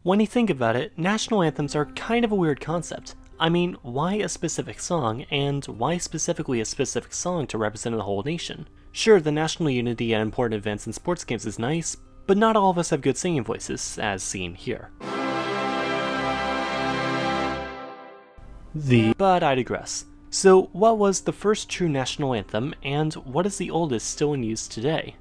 When you think about it, national anthems are kind of a weird concept. I mean, why a specific song, and why specifically a specific song to represent the whole nation? Sure, the national unity at important events and sports games is nice, but not all of us have good singing voices, as seen here. But I digress. So, what was the first true national anthem, and what is the oldest still in use today?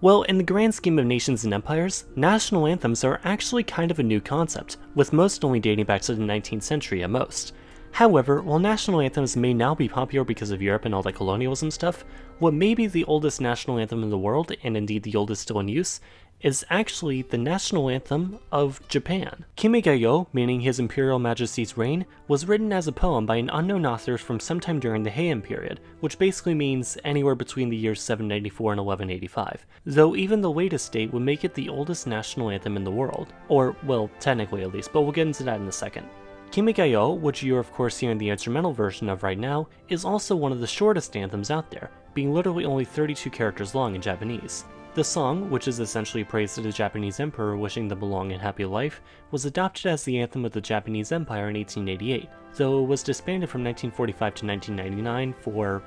Well, in the grand scheme of nations and empires, national anthems are actually kind of a new concept, with most only dating back to the 19th century at most. However, while national anthems may now be popular because of Europe and all that colonialism stuff, what may be the oldest national anthem in the world, and indeed the oldest still in use, is actually the national anthem of Japan. Kumagai Yo, meaning His Imperial Majesty's Reign, was written as a poem by an unknown author from sometime during the Heian period, which basically means anywhere between the years 794 and 1185, though even the latest date would make it the oldest national anthem in the world. Or, well, technically at least, but we'll get into that in a second. Kimigayo, which you're of course hearing the instrumental version of right now, is also one of the shortest anthems out there, being literally only 32 characters long in Japanese. The song, which is essentially praise to the Japanese emperor wishing them a long and happy life, was adopted as the anthem of the Japanese Empire in 1888, though it was disbanded from 1945 to 1999 for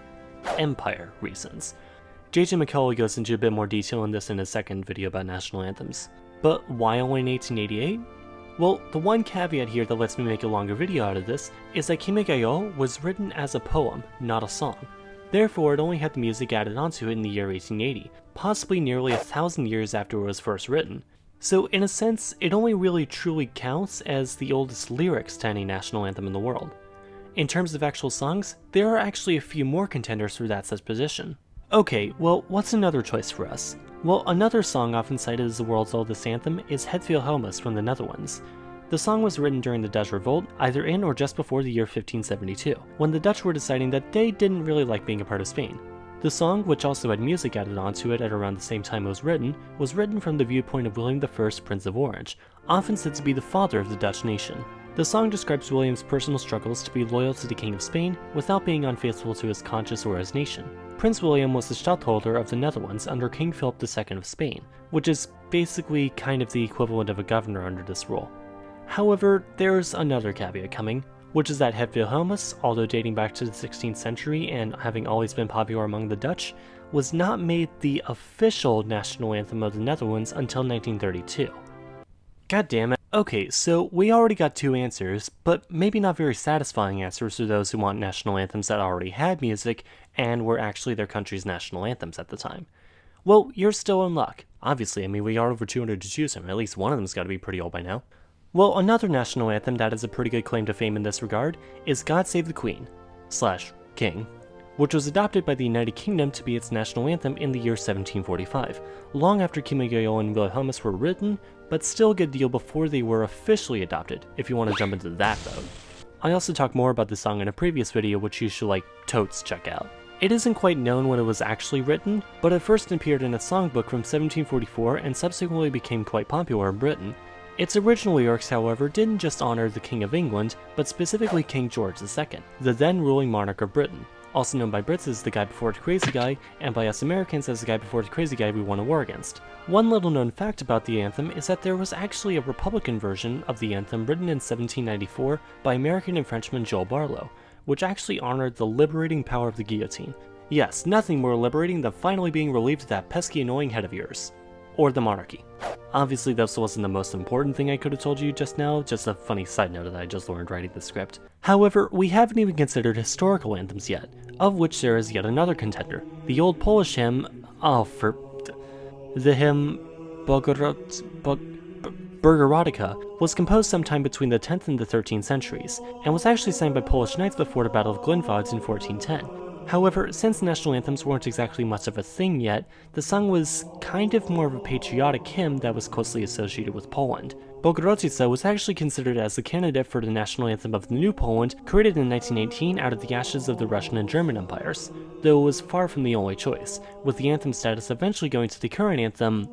empire reasons. JJ Mikkel goes into a bit more detail on this in his second video about national anthems. But why only in 1888? Well, the one caveat here that lets me make a longer video out of this is that Kimigayo was written as a poem, not a song. Therefore, it only had the music added onto it in the year 1880, possibly nearly 1,000 years after it was first written. So in a sense, it only really truly counts as the oldest lyrics to any national anthem in the world. In terms of actual songs, there are actually a few more contenders for that such position. Okay, well, what's another choice for us? Well, another song often cited as the world's oldest anthem is Het Wilhelmus from the Netherlands. The song was written during the Dutch Revolt, either in or just before the year 1572, when the Dutch were deciding that they didn't really like being a part of Spain. The song, which also had music added onto it at around the same time it was written from the viewpoint of William I, Prince of Orange, often said to be the father of the Dutch nation. The song describes William's personal struggles to be loyal to the King of Spain without being unfaithful to his conscience or his nation. Prince William was the stadtholder of the Netherlands under King Philip II of Spain, which is basically kind of the equivalent of a governor under this rule. However, there's another caveat coming, which is that Het Wilhelmus, although dating back to the 16th century and having always been popular among the Dutch, was not made the official national anthem of the Netherlands until 1932. God damn it. Okay, so we already got two answers, but maybe not very satisfying answers for those who want national anthems that already had music and were actually their country's national anthems at the time. Well, you're still in luck. Obviously, I mean, we are over 200 to choose from, at least one of them's gotta be pretty old by now. Well, another national anthem that has a pretty good claim to fame in this regard is God Save the Queen / King, which was adopted by the United Kingdom to be its national anthem in the year 1745, long after Kimigayo and Wilhelmus were written, but still a good deal before they were officially adopted, if you want to jump into that boat. I also talked more about this song in a previous video, which you should totes check out. It isn't quite known when it was actually written, but it first appeared in a songbook from 1744 and subsequently became quite popular in Britain. Its original lyrics, however, didn't just honor the King of England, but specifically King George II, the then ruling monarch of Britain, also known by Brits as the guy before the crazy guy, and by us Americans as the guy before the crazy guy we won a war against. One little known fact about the anthem is that there was actually a Republican version of the anthem written in 1794 by American and Frenchman Joel Barlow, which actually honored the liberating power of the guillotine. Yes, nothing more liberating than finally being relieved of that pesky annoying head of yours. Or the monarchy. Obviously this wasn't the most important thing I could have told you just now, just a funny side note that I just learned writing the script. However, we haven't even considered historical anthems yet, of which there is yet another contender. The old Polish hymn, the hymn Bogurodzica was composed sometime between the 10th and the 13th centuries, and was actually sang by Polish knights before the Battle of Glenfalds in 1410. However, since national anthems weren't exactly much of a thing yet, the song was kind of more of a patriotic hymn that was closely associated with Poland. Bogurodzica was actually considered as the candidate for the national anthem of the New Poland, created in 1918 out of the ashes of the Russian and German empires, though it was far from the only choice, with the anthem status eventually going to the current anthem,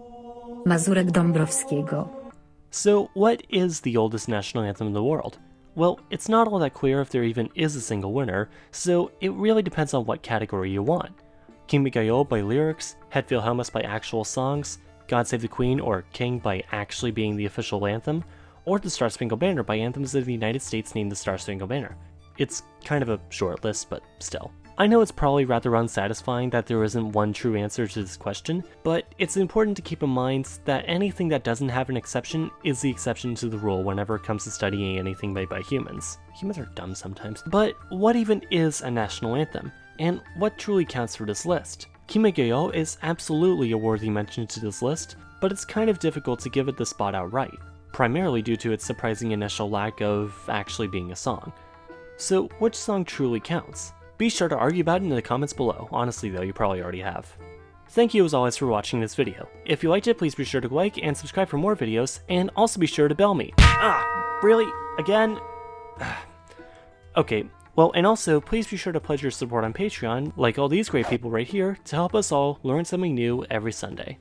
Mazurek Dąbrowskiego. So what is the oldest national anthem in the world? Well, it's not all that clear if there even is a single winner, so it really depends on what category you want. Kimigayo by lyrics, Het Wilhelmus by actual songs, God Save the Queen or King by actually being the official anthem, or the Star Spangled Banner by anthems of the United States named the Star Spangled Banner. It's kind of a short list, but still. I know it's probably rather unsatisfying that there isn't one true answer to this question, but it's important to keep in mind that anything that doesn't have an exception is the exception to the rule whenever it comes to studying anything made by humans. Humans are dumb sometimes. But what even is a national anthem? And what truly counts for this list? Kumagai Yo is absolutely a worthy mention to this list, but it's kind of difficult to give it the spot outright, primarily due to its surprising initial lack of actually being a song. So which song truly counts? Be sure to argue about it in the comments below. Honestly though, you probably already have. Thank you as always for watching this video. If you liked it, please be sure to like and subscribe for more videos, and also be sure to bell me. Really? Again? Okay, well, and also, please be sure to pledge your support on Patreon, like all these great people right here, to help us all learn something new every Sunday.